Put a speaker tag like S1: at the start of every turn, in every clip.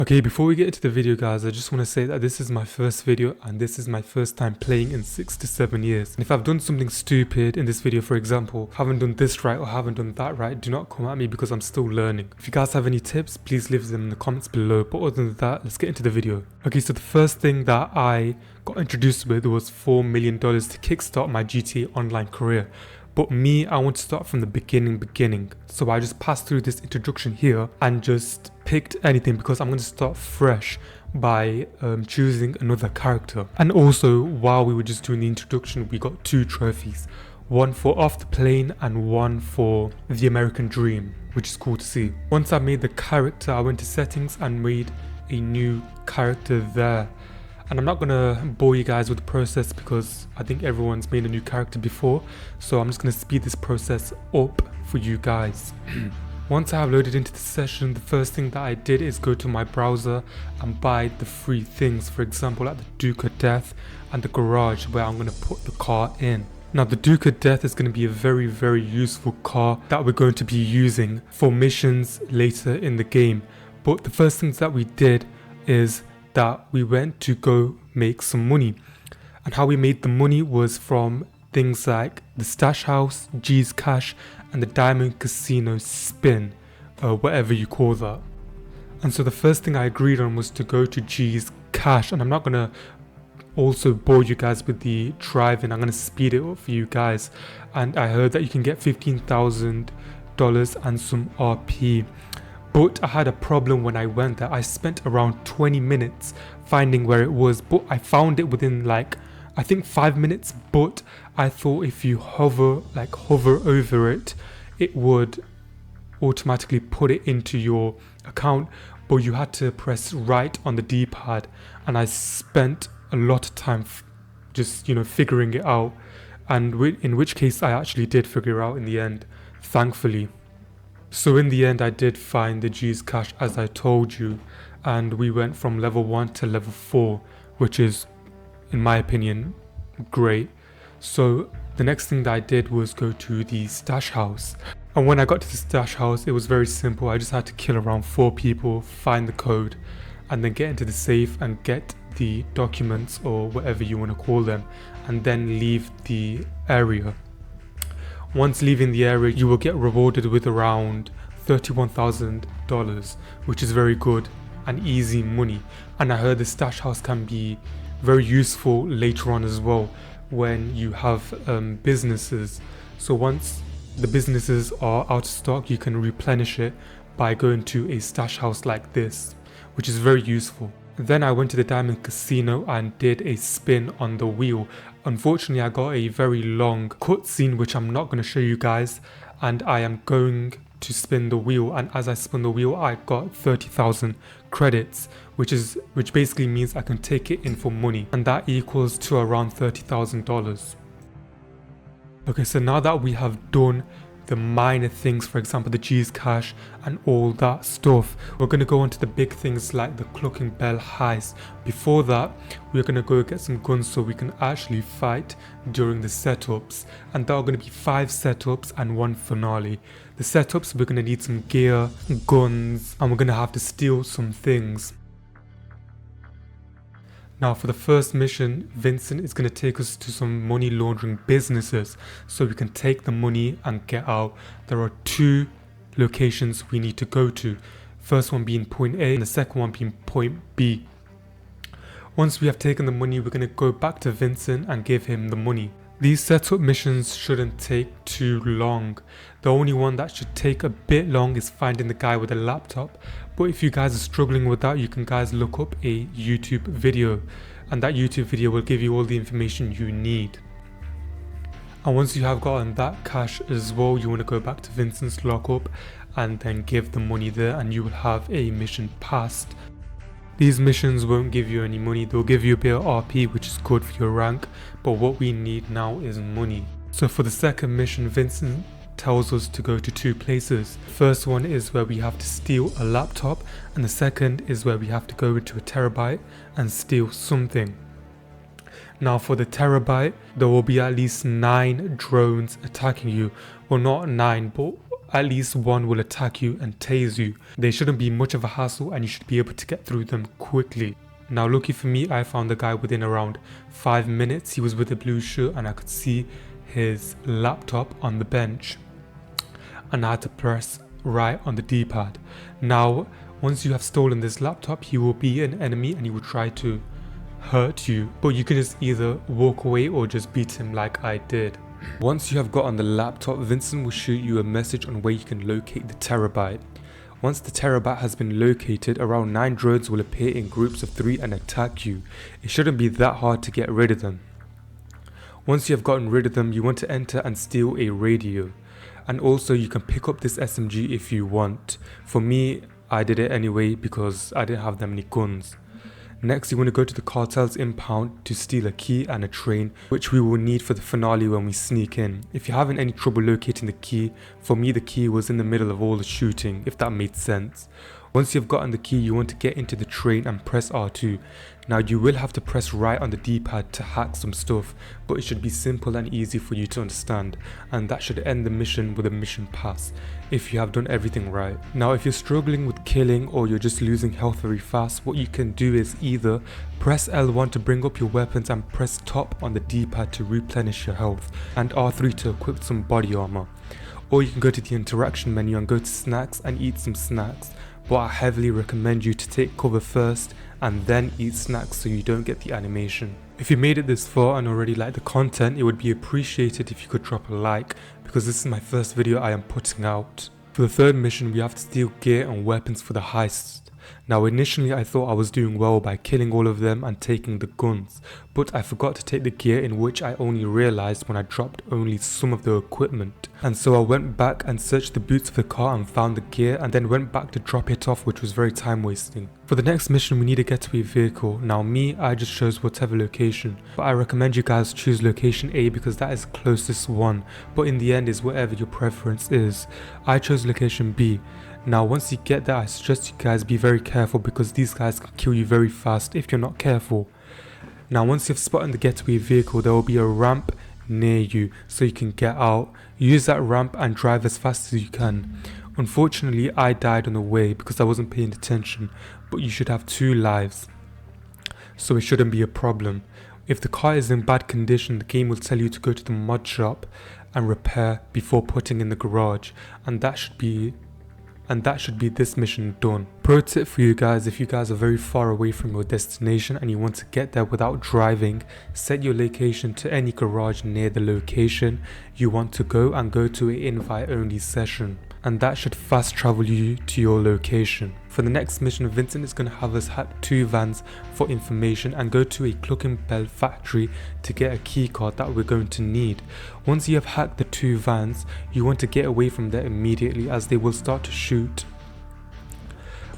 S1: Okay, before we get into the video guys, I just want to say that this is my first video and this is my first time playing in 6 to 7 years. And if I've done something stupid in this video, for example, haven't done this right or haven't done that right, do not come at me because I'm still learning. If you guys have any tips, please leave them in the comments below. But other than that, let's get into the video. Okay, so the first thing that I got introduced with was $4 million to kickstart my GTA Online career. But me, I want to start from the beginning. So I just passed through this introduction here and just picked anything because I'm going to start fresh by choosing another character. And also, while we were just doing the introduction, we got 2 trophies. One for Off the Plane and one for The American Dream, which is cool to see. Once I made the character, I went to settings and made a new character there. And I'm not gonna bore you guys with the process because I think everyone's made a new character before, so I'm just gonna speed this process up for you guys. Once I have loaded into the session, the first thing that I did is go to my browser and buy the free things, for example like the Duke of Death and the garage where I'm gonna put the car in. Now the Duke of Death is going to be a very useful car that we're going to be using for missions later in the game. But the first things that we did is that we went to go make some money, and how we made the money was from things like the Stash House, G's Cash and the Diamond Casino spin, whatever you call that. And so the first thing I agreed on was to go to G's Cash, and I'm not gonna also bore you guys with the driving, I'm gonna speed it up for you guys. And I heard that you can get $15,000 and some RP. But I had a problem when I went there. I spent around 20 minutes finding where it was, but I found it within like, I think 5 minutes. But I thought if you hover over it, it would automatically put it into your account. But you had to press right on the D-pad, and I spent a lot of time just, figuring it out. And in which case I actually did figure it out in the end, thankfully. So in the end I did find the G's Cash as I told you, and we went from level 1 to level 4, which is, in my opinion, great. So the next thing that I did was go to the Stash House. And when I got to the Stash House, it was very simple. I just had to kill around 4 people, find the code, and then get into the safe and get the documents or whatever you want to call them, and then leave the area. Once leaving the area, you will get rewarded with around $31,000, which is very good and easy money. And I heard the Stash House can be very useful later on as well when you have businesses. So once the businesses are out of stock, you can replenish it by going to a Stash House like this, which is very useful. Then I went to the Diamond Casino and did a spin on the wheel. Unfortunately, I got a very long cutscene which I'm not going to show you guys, and I am going to spin the wheel, and as I spun the wheel I got 30,000 credits, which basically means I can take it in for money, and that equals to around $30,000. Okay, so now that we have done the minor things, for example the G's Cash and all that stuff, we're going to go on to the big things like the Clucking Bell heist. Before that, we're going to go get some guns so we can actually fight during the setups, and there are going to be 5 setups and 1 finale. The setups, we're going to need some gear, guns, and we're going to have to steal some things. Now for the first mission, Vincent is going to take us to some money laundering businesses so we can take the money and get out. There are 2 locations we need to go to. First one being point A and the second one being point B. Once we have taken the money, we're going to go back to Vincent and give him the money. These setup missions shouldn't take too long. The only one that should take a bit long is finding the guy with a laptop. But if you guys are struggling with that, you can guys look up a YouTube video, and that YouTube video will give you all the information you need. And once you have gotten that cash as well, you want to go back to Vincent's lockup and then give the money there, and you will have a mission passed. These missions won't give you any money, they'll give you a bit of RP, which is good for your rank, but what we need now is money. So for the second mission, Vincent tells us to go to 2 places. The first one is where we have to steal a laptop, and the second is where we have to go into a terabyte and steal something. Now for the terabyte, there will be at least 9 drones attacking you. Well, not 9, but at least one will attack you and tase you. They shouldn't be much of a hassle and you should be able to get through them quickly. Now lucky for me, I found the guy within around 5 minutes. He was with a blue shirt and I could see his laptop on the bench. And I had to press right on the D-pad. Now, once you have stolen this laptop, he will be an enemy and he will try to hurt you. But you can just either walk away or just beat him like I did. Once you have got on the laptop, Vincent will shoot you a message on where you can locate the terabyte. Once the terabyte has been located, around 9 drones will appear in groups of 3 and attack you. It shouldn't be that hard to get rid of them. Once you have gotten rid of them, you want to enter and steal a radio. And also you can pick up this SMG if you want. For me, I did it anyway because I didn't have that many guns. Next, you want to go to the cartel's impound to steal a key and a train, which we will need for the finale when we sneak in. If you're having any trouble locating the key, for me the key was in the middle of all the shooting, if that made sense. Once you've gotten the key, you want to get into the train and press R2. Now you will have to press right on the D-pad to hack some stuff, but it should be simple and easy for you to understand, and that should end the mission with a mission pass, if you have done everything right. Now if you're struggling with killing or you're just losing health very fast, what you can do is either press L1 to bring up your weapons and press top on the D-pad to replenish your health, and R3 to equip some body armor. Or you can go to the interaction menu and go to snacks and eat some snacks. But I heavily recommend you to take cover first and then eat snacks so you don't get the animation. If you made it this far and already like the content, it would be appreciated if you could drop a like, because this is my first video I am putting out. For the third mission, we have to steal gear and weapons for the heist. Now initially I thought I was doing well by killing all of them and taking the guns, but I forgot to take the gear, in which I only realized when I dropped only some of the equipment. And so I went back and searched the boots of the car and found the gear, and then went back to drop it off, which was very time wasting. For the next mission we need to get to a vehicle. Now I just chose whatever location, but I recommend you guys choose location A because that is the closest one, but in the end is whatever your preference is. I chose location B. Now once you get there, I suggest you guys be very careful because these guys can kill you very fast if you're not careful. Now once you've spotted the getaway vehicle, there will be a ramp near you so you can get out. Use that ramp and drive as fast as you can. Unfortunately I died on the way because I wasn't paying attention, but you should have 2 lives, so it shouldn't be a problem. If the car is in bad condition, the game will tell you to go to the mod shop and repair before putting in the garage, and that should be this mission done. Pro tip for you guys: if you guys are very far away from your destination and you want to get there without driving, set your location to any garage near the location you want to go and go to an invite only session, and that should fast travel you to your location. For the next mission, Vincent is going to have us hack 2 vans for information and go to a Cluckenbell factory to get a key card that we're going to need. Once you have hacked the 2 vans, you want to get away from there immediately as they will start to shoot,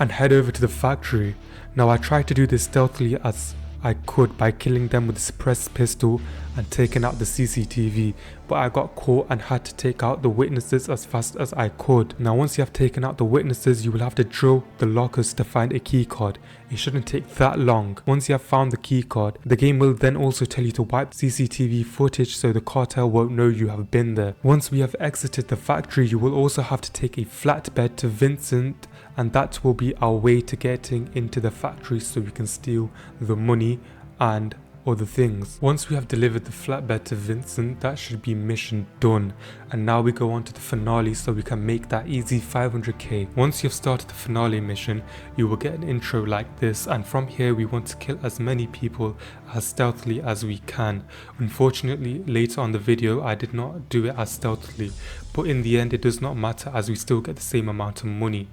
S1: and head over to the factory. Now I tried to do this stealthily as I could by killing them with a suppressed pistol and taking out the CCTV, but I got caught and had to take out the witnesses as fast as I could. Now once you have taken out the witnesses, you will have to drill the lockers to find a key card. It shouldn't take that long. Once you have found the key card, the game will then also tell you to wipe CCTV footage so the cartel won't know you have been there. Once we have exited the factory, you will also have to take a flatbed to Vincent, and that will be our way to getting into the factory so we can steal the money and other things. Once we have delivered the flatbed to Vincent, that should be mission done, and now we go on to the finale so we can make that easy 500k. Once you've started the finale mission, you will get an intro like this, and from here we want to kill as many people as stealthily as we can. Unfortunately, later on the video I did not do it as stealthily, but in the end it does not matter as we still get the same amount of money.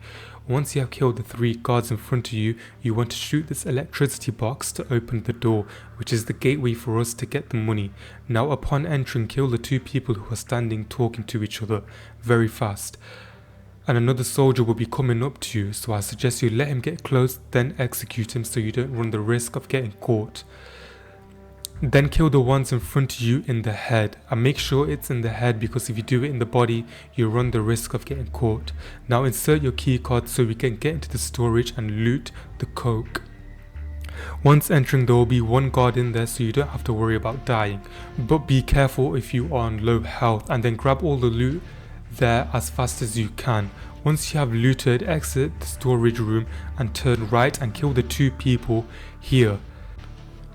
S1: Once you have killed the 3 guards in front of you, you want to shoot this electricity box to open the door, which is the gateway for us to get the money. Now upon entering, kill the 2 people who are standing talking to each other very fast, and another soldier will be coming up to you, so I suggest you let him get close, then execute him so you don't run the risk of getting caught. Then kill the ones in front of you in the head, and make sure it's in the head because if you do it in the body, you run the risk of getting caught. Now insert your key card so we can get into the storage and loot the coke. Once entering, there will be 1 guard in there so you don't have to worry about dying, but be careful if you are on low health, and then grab all the loot there as fast as you can. Once you have looted, exit the storage room and turn right and kill the 2 people here.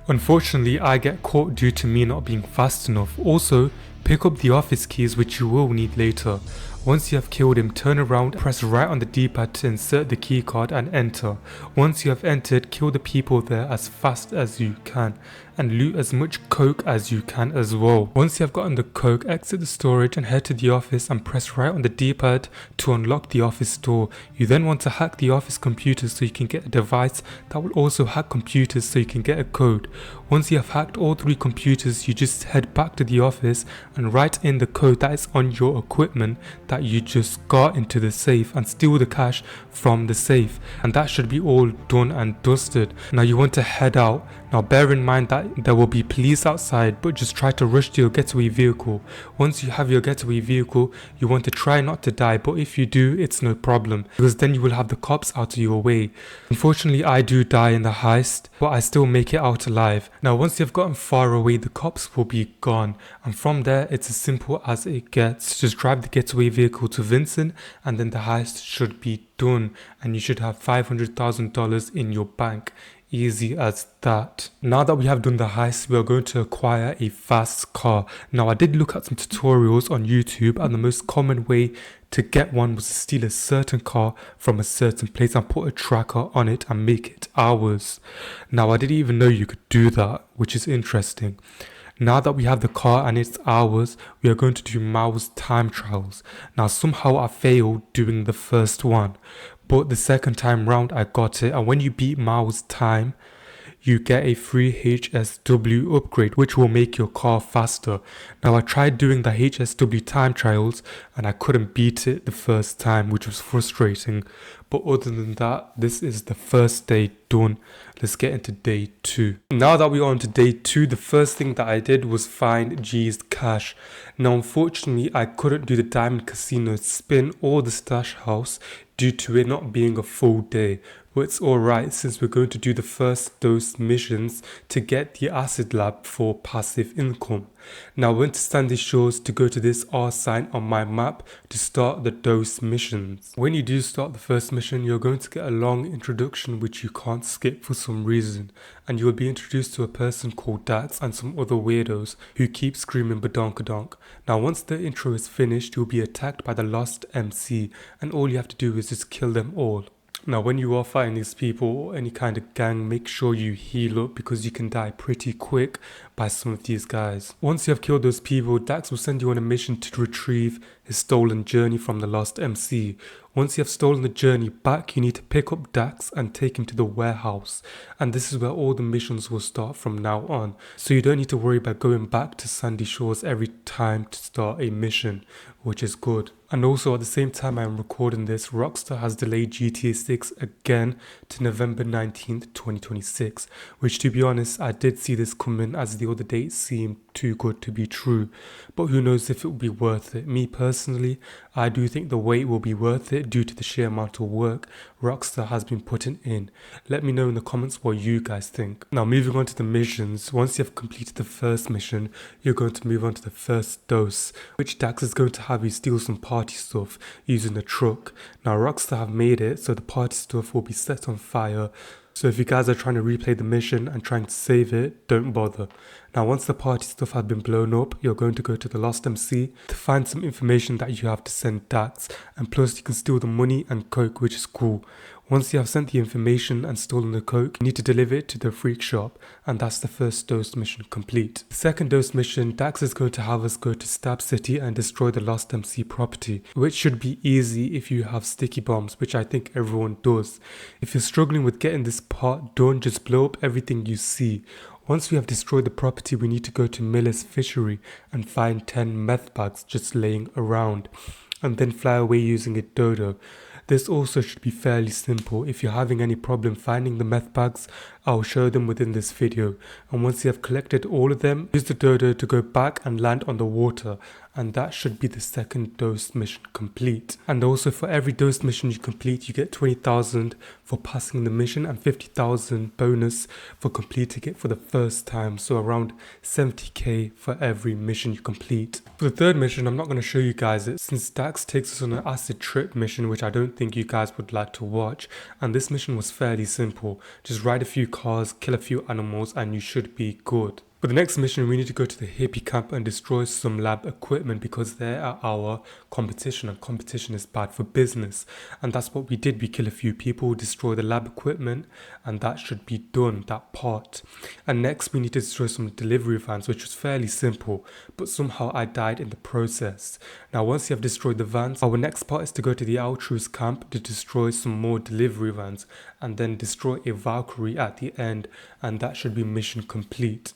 S1: Unfortunately, I get caught due to me not being fast enough. Also, pick up the office keys, which you will need later. Once you have killed him, turn around, press right on the D-pad to insert the keycard and enter. Once you have entered, kill the people there as fast as you can and loot as much coke as you can as well. Once you have gotten the coke, exit the storage and head to the office and press right on the D-pad to unlock the office door. You then want to hack the office computers so you can get a device that will also hack computers so you can get a code. Once you have hacked all 3 computers, you just head back to the office and write in the code that is on your equipment that you just got into the safe and steal the cash from the safe, and that should be all done and dusted. Now you want to head out. Now bear in mind that there will be police outside, but just try to rush to your getaway vehicle. Once you have your getaway vehicle, you want to try not to die, but if you do, it's no problem because then you will have the cops out of your way. Unfortunately, I do die in the heist, but I still make it out alive. Now once you've gotten far away, the cops will be gone, and from there it's as simple as it gets. Just drive the getaway vehicle to Vincent and then the heist should be done and you should have $500,000 in your bank. Easy as that. Now that we have done the heist, we are going to acquire a fast car. Now I did look at some tutorials on YouTube and the most common way to get one was to steal a certain car from a certain place and put a tracker on it and make it ours. Now I didn't even know you could do that, which is interesting. Now that we have the car and it's ours, we are going to do Mao's time trials. Now somehow I failed doing the first one, but the second time round I got it, and when you beat Mao's time, you get a free HSW upgrade which will make your car faster. Now I tried doing the HSW time trials and I couldn't beat it the first time, which was frustrating. But other than that, this is the first day done. Let's get into day 2. Now that we are on to day 2, the first thing that I did was find G's cash. Now unfortunately I couldn't do the Diamond Casino spin or the stash house due to it not being a full day. But it's alright since we're going to do the first dose missions to get the acid lab for passive income. Now I went to Sandy Shores to go to this R sign on my map to start the dose missions. When you do start the first mission, you're going to get a long introduction which you can't skip for some reason, and you will be introduced to a person called Dax and some other weirdos who keep screaming badonkadonk. Now once the intro is finished, you'll be attacked by the Lost MC and all you have to do is just kill them all. Now when you are fighting these people or any kind of gang, make sure you heal up because you can die pretty quick by some of these guys. Once you have killed those people, Dax will send you on a mission to retrieve his stolen journey from the Lost MC. Once you have stolen the journey back, you need to pick up Dax and take him to the warehouse. And this is where all the missions will start from now on. So you don't need to worry about going back to Sandy Shores every time to start a mission, which is good. And also at the same time I am recording this, Rockstar has delayed GTA 6 again to November 19th, 2026. Which to be honest, I did see this coming as the other dates seemed too good to be true. But who knows if it will be worth it. Me personally, I do think the wait will be worth it due to the sheer amount of work Rockstar has been putting in. Let me know in the comments what you guys think. Now moving on to the missions, once you have completed the first mission, you're going to move on to the first dose, which Dax is going to have you steal some party stuff using a truck. Now Rockstar have made it so the party stuff will be set on fire. So if you guys are trying to replay the mission and trying to save it, don't bother. Now once the party stuff has been blown up, you're going to go to the Lost MC to find some information that you have to send Dax, and plus you can steal the money and coke, which is cool. Once you have sent the information and stolen the coke, you need to deliver it to the freak shop, and that's the first dose mission complete. The second dose mission, Dax is going to have us go to Stab City and destroy the Lost MC property, which should be easy if you have sticky bombs, which I think everyone does. If you're struggling with getting this part done, just blow up everything you see. Once we have destroyed the property, we need to go to Miller's Fishery and find 10 meth bags just laying around, and then fly away using a dodo. This also should be fairly simple. If you're having any problem finding the meth bags, I'll show them within this video. And once you have collected all of them, use the dodo to go back and land on the water. and that should be the second dose mission complete. And also for every dose mission you complete, you get 20,000 for passing the mission and 50,000 bonus for completing it for the first time, so around 70k for every mission you complete. For the third mission, I'm not going to show you guys it since Dax takes us on an acid trip mission, which I don't think you guys would like to watch, and this mission was fairly simple. Just ride a few cars, kill a few animals, and you should be good. For the next mission, we need to go to the hippie camp and destroy some lab equipment because they are our competition, and competition is bad for business. And that's what we did. We kill a few people, destroy the lab equipment, and that should be done, that part. And next, we need to destroy some delivery vans, which was fairly simple, but somehow I died in the process. Now, once you have destroyed the vans, our next part is to go to the Altruist camp to destroy some more delivery vans, and then destroy a Valkyrie at the end, and that should be mission complete.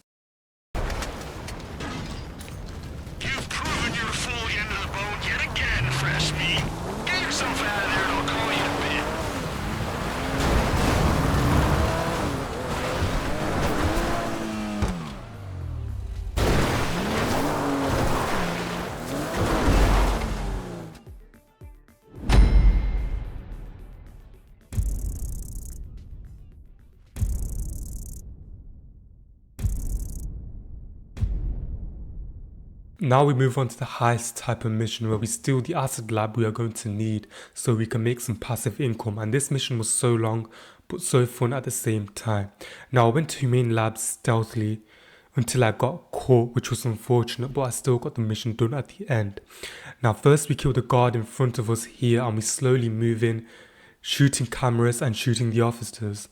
S1: Now we move on to the heist type of mission where we steal the acid lab we are going to need so we can make some passive income, and this mission was so long but so fun at the same time. Now I went to main labs stealthily until I got caught, which was unfortunate, but I still got the mission done at the end. Now first we kill the guard in front of us here and we slowly move in, shooting cameras and shooting the officers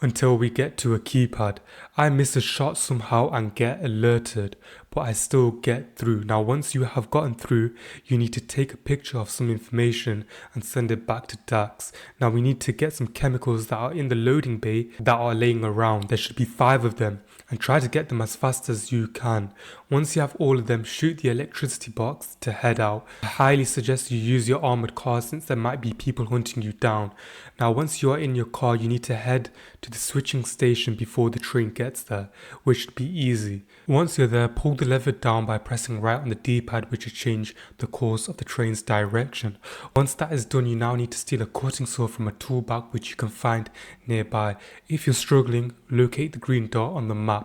S1: until we get to a keypad. I miss a shot somehow and get alerted, but I still get through. Now once you have gotten through, you need to take a picture of some information and send it back to Dax. Now we need to get some chemicals that are in the loading bay that are laying around. There should be 5 of them, and try to get them as fast as you can. Once you have all of them, shoot the electricity box to head out. I highly suggest you use your armored car since there might be people hunting you down. Now once you are in your car, you need to head to the switching station before the train gets there, which should be easy. Once you're there, pull the lever down by pressing right on the D-pad, which will change the course of the train's direction. Once that is done, you now need to steal a cutting saw from a tool bag which you can find nearby. If you're struggling, locate the green dot on the map.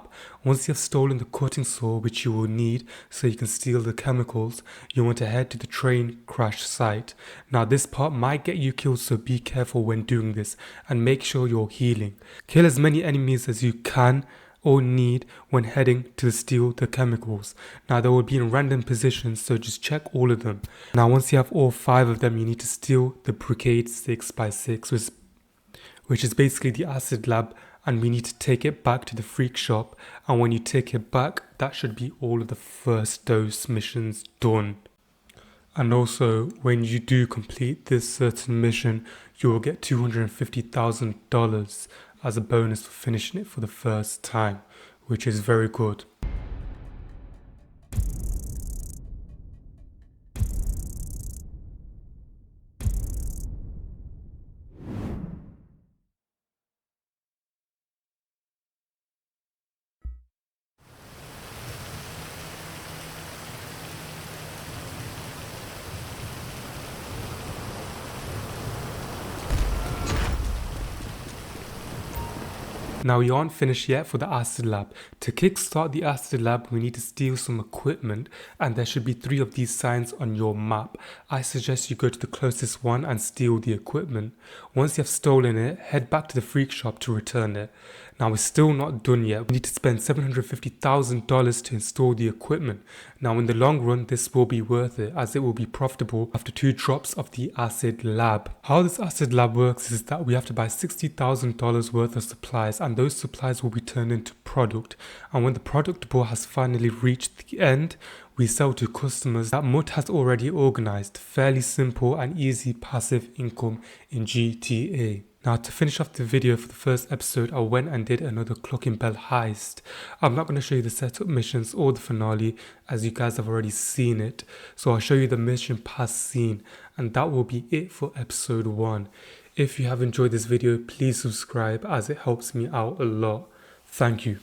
S1: Once you have stolen the cutting saw, which you will need so you can steal the chemicals, you want to head to the train crash site. Now this part might get you killed, so be careful when doing this and make sure you're healing. Kill as many enemies as you can or need when heading to steal the chemicals. Now they will be in random positions, so just check all of them. Now once you have all 5 of them, you need to steal the Brigade 6x6, which is basically the acid lab, and we need to take it back to the freak shop, and when you take it back, that should be all of the first dose missions done. And also, when you do complete this certain mission, you will get $250,000 as a bonus for finishing it for the first time, which is very good. Now we aren't finished yet for the acid lab. To kickstart the acid lab, we need to steal some equipment, and there should be 3 of these signs on your map. I suggest you go to the closest one and steal the equipment. Once you have stolen it, head back to the freak shop to return it. Now we're still not done yet. We need to spend $750,000 to install the equipment. Now in the long run, this will be worth it as it will be profitable after 2 drops of the acid lab. How this acid lab works is that we have to buy $60,000 worth of supplies, and those supplies will be turned into product. And when the product board has finally reached the end, we sell to customers that Mutt has already organized. Fairly simple and easy passive income in GTA. Now to finish off the video for the first episode, I went and did another Clucking Bell heist. I'm not going to show you the setup missions or the finale as you guys have already seen it. So I'll show you the mission pass scene, and that will be it for episode 1. If you have enjoyed this video, please subscribe as it helps me out a lot. Thank you.